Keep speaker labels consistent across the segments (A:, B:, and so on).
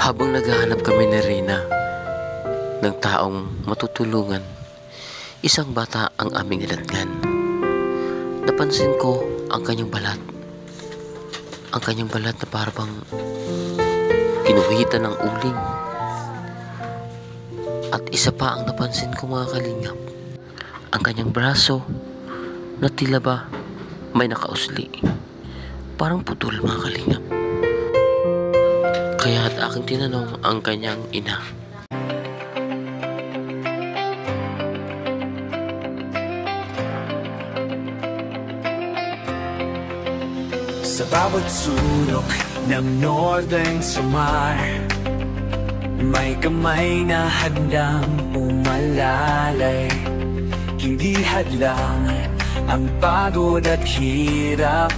A: Habang naghahanap kami ni Rina ng taong matutulungan, isang bata ang aming nilatngan. Napansin ko ang kanyang balat. Ang kanyang balat na parang ginuhitan ng uling. At isa pa ang napansin ko, mga kalingap, ang kanyang braso na tila ba may nakausli. Parang putol, mga kalingap. Kaya at aking tinanong ang kanyang ina.
B: Sa bawat sulok ng Northern Samar, may kamay na handang umalalay. Hindi hadlang ang pagod at hirap,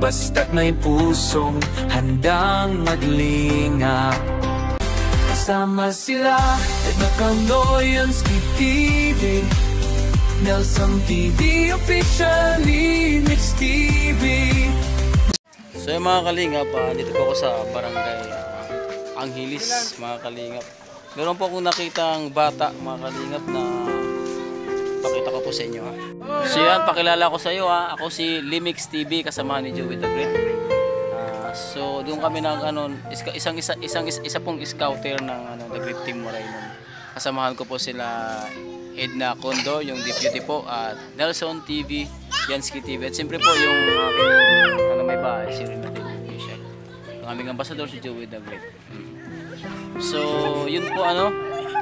B: basta't may pusong handang maglingap. Kasama sila Edna Candoyanski TV, Nelson TV, officially Mix TV.
C: So yung mga kalingap, dito po ako sa barangay Angeles, mga kalingap. Meron po akong nakitang bata, mga kalingap, na pakita ko po sa inyo. So yan, pakilala ko sa iyo. Ako si Limix TV, kasama ni Joey the Great. So doon kami isa pong scouter ng The Great Team Moraynon. Kasamahan ko po sila Edna Condo, yung deputy po, at Nelson TV, Yansky TV, at siyempre po yung may bahay, si Rina Television. Yung aming ambassador, si Joey the Great. So yun po,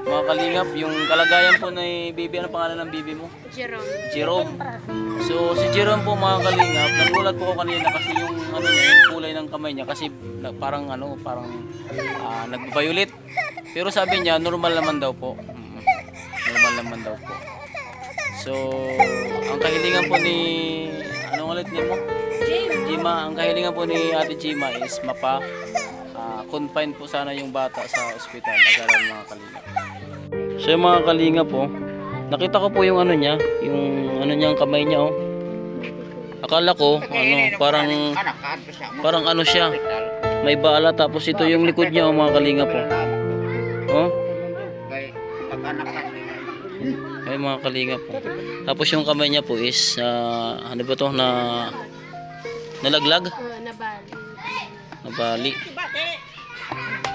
C: mga kalingap, yung kalagayan po ni Bibi. Ano pangalan ng Bibi mo? Jerome. So si Jerome po, mga kalingap, nagulat po ko kanina kasi yung yung kulay ng kamay niya, kasi parang nagba-violet. Pero sabi niya normal naman daw po. Normal naman daw po. So ang kahilingan po ni ulit niya mo? Jima. Ang kahilingan po ni Ate Jima is confine po sana yung bata sa ospital, agaran, mga kalingap. So yung mga kalingap po, nakita ko po yung niya, yung niyang kamay niya, oh. Akala ko parang siya, may bala, tapos ito yung likod niya, oh, mga kalingap po. Oh. Ay, mga kalingap po. Tapos yung kamay niya po is ano ba to, nalaglag? Nabali.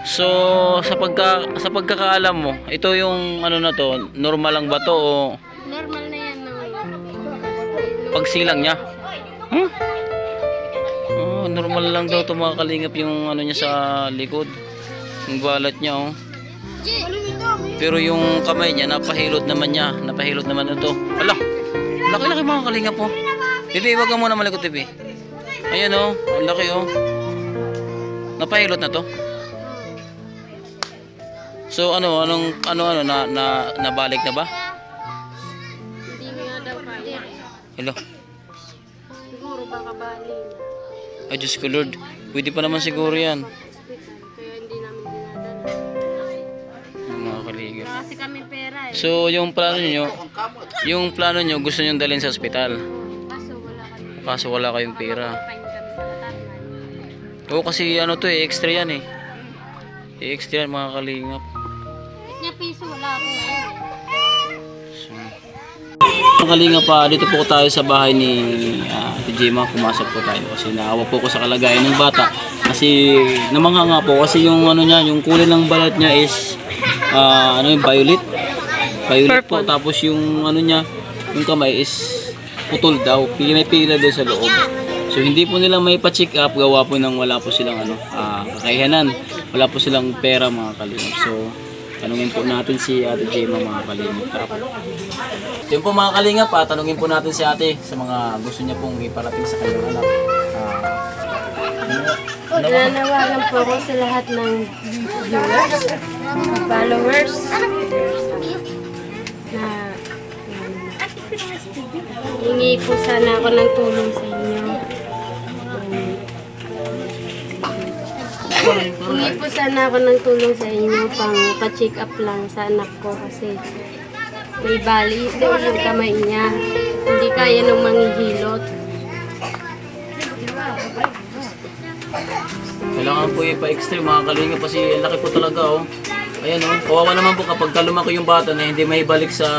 C: So sa pagkakaalam mo, ito yung na to, normal lang ba to o
D: normal na yan, no?
C: Pagsilang niya? Oh, normal lang daw to, mga kalingap, yung niya sa likod, yung balat niya, oh. Pero yung kamay niya, napahilot naman ito. Ala, laki-laki, mga kalingap po. Bibi, wag ka muna malikot, Bibi. Ayan, oh, ang laki, oh. Napahilot na to. So nabalik na ba?
D: Hindi nga daw kaya.
C: Hello.
D: Siguro baka bali.
C: Ay, Diyos ko Lord, pwede pa naman siguro yan.
D: Kaya hindi namin dinadala.
C: Mga kalingap.
D: Kasi kami pera, eh.
C: So yung plano nyo, gusto nyo dalhin sa ospital. Kaso wala kayong pera. Oo, kasi extra yan, eh. Extra yan, mga kalingap.
D: Piso wala ako ngayon.
C: Mga kalingap, dito po tayo sa bahay ni Ate Jima. Pumasok po tayo kasi naawa po ko sa kalagayan ng bata. Kasi namanganga po kasi yung niya, yung kulay ng balat niya is yung violet. Violet po. Tapos yung niya, yung kamay is putol daw. May pila daw sa loob. So hindi po nila may pa-check up, gawa po ng wala po silang kakayanan. Wala po silang pera, mga kalingap. So tanungin po natin si Ate Jima, mga kalingap. Yun po, mga kalingap, tanungin po natin si ate sa mga gusto niya pong iparating sa kanyang anak.
D: Nananawagan po ako sa lahat ng viewers, followers, na hingi po sana ako ng tulong sa inyo. Hingi po sana ako ng tulong sa inyo pang pa-check up lang sa anak ko kasi may bali daw yung kamay niya. Hindi kaya nung manghihilot.
C: Kailangan po ipa-extreme mga kalingap kasi ang laki po talaga oh. Ayan oh, kawawa naman po kapag lumaki yung bata na hindi maibalik sa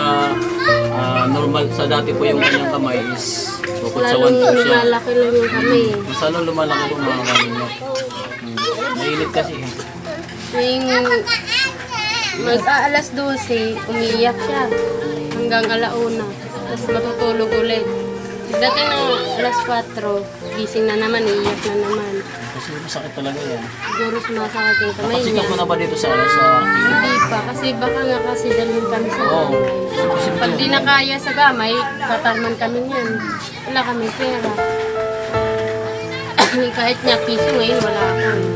C: normal, sa dati po yung kanyang kamay is bukod sa one po siya.
D: Lumalaki lang yung kamay.
C: Mas lalong lumalaki po mga kalingap. Mainit kasi eh.
D: Tuwing mag-aalas 12, umiiyak siya hanggang alauna. Tapos matutulog ulit. Dati ng alas 4, gising na naman, iiyak na naman.
C: Kasi masakit talaga yan.
D: Siguro sumasakit yung kamay niya.
C: Nakasikat mo na ba dito sa
D: Hindi pa, kasi baka nga kasi dalhin kami sa
C: Oo.
D: gamay. Pag di na kaya sa gamay, tatarman kami niyan. Wala kami pera. Kahit nga piso ngayon, wala kami.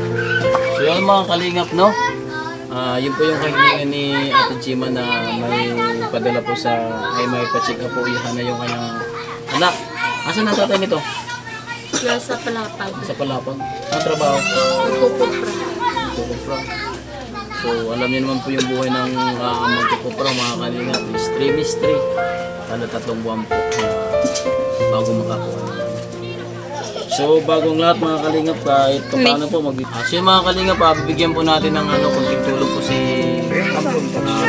C: So yun mga kalingap, no? Yun po yung kahilingan ni Ate Gima na may padala po sa, ay may pa-check up po ihan na yung kanyang anak. Asan ang tatay nito?
D: Nasa Palapag.
C: Sa Palapag. Ang trabaho?
D: Nagkukupra.
C: Magkukupra. So alam niyo naman po yung buhay ng magkukupra mga kalingap. Is 3 mystery. Ano 3 buwan po bago makakuha. So bagong lahat mga kalingap, kahit paano po so yung mga kalingap, bibigyan po natin ng kunting tulong po si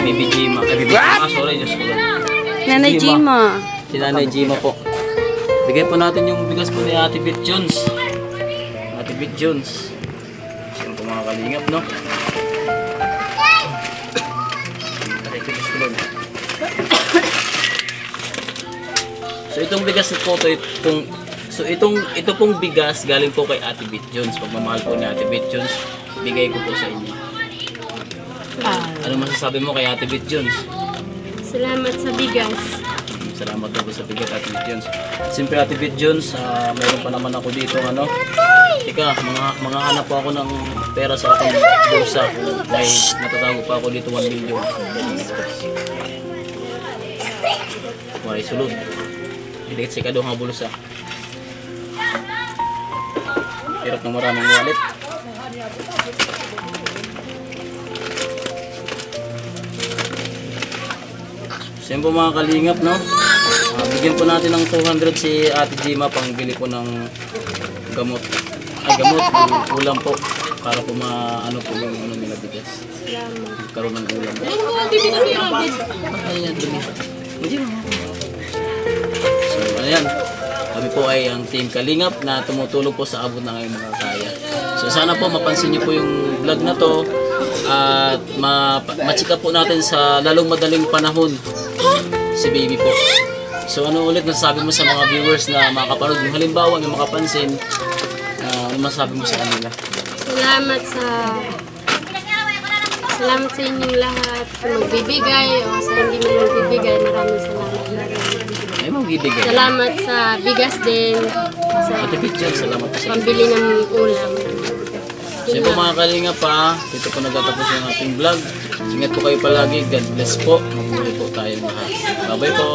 C: Baby Gima. Baby Gima, sorry, Diyos ko.
D: Nanay Gima.
C: Si Nanay Gima po. Bigyan po natin yung bigas po ni Ate Bit Jones. Ate Bit Jones. Siya po mga kalingap, no? So itong bigas po ito pong bigas galing po kay Ate Bit Jones. Pagmamahal po ni Ate Bit Jones, bigay ko po sa inyo. Ano masasabi mo kay Ate Bit Jones?
D: Salamat sa bigas.
C: Salamat po sa bigas, Ate Bit Jones. Siyempre Ate Bit Jones, mayroon pa naman ako dito mga hanap po ako ng pera sa aking bulsa. May natatago pa ako dito 1 million. Wala sulod. Hindi kasi kadong ang bulsa. Hirap ng maraming wallet. Siyempre mga kalingap, no? Bigyan po natin ng 200 si Ate Gima pangbili po ng gamot. Gamot, ng ulam po. Para po maano po yung nila bigas. Karoon ng ulam. Ayan, dumi. So, ayan. Kami po ay ang Team Kalingap na tumutulong po sa abot ng ngayong mga kaya. So sana po mapansin niyo po yung vlog na to at ma-check up po natin sa lalong madaling panahon si baby po. So ano ulit nasasabi mo sa mga viewers na makapanood mo? Halimbawa may makapansin, ano masasabi mo sa kanila?
D: Salamat sa inyong lahat sa magbibigay o sa hindi mo magbibigay. Maraming salamat na rin.
C: Ay, magbibigay.
D: Salamat sa bigas din. Sa
C: Ate Pichel, salamat po sa
D: pambili ng ulam.
C: Siya po mga kalingap pa, dito po nagtatapos yung ating vlog. Ingat po kayo palagi. God bless po. Mabuhay po tayong lahat. Bye-bye po.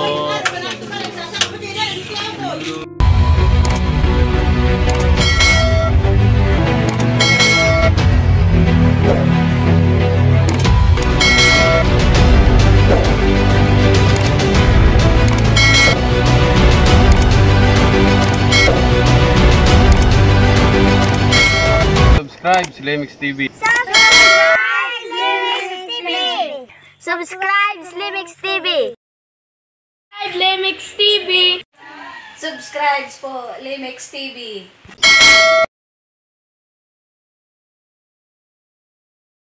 E: Subscribe Slimix TV.
F: Subscribe Slimix TV.
D: Lemix TV!
F: Subscribe po Limix TV.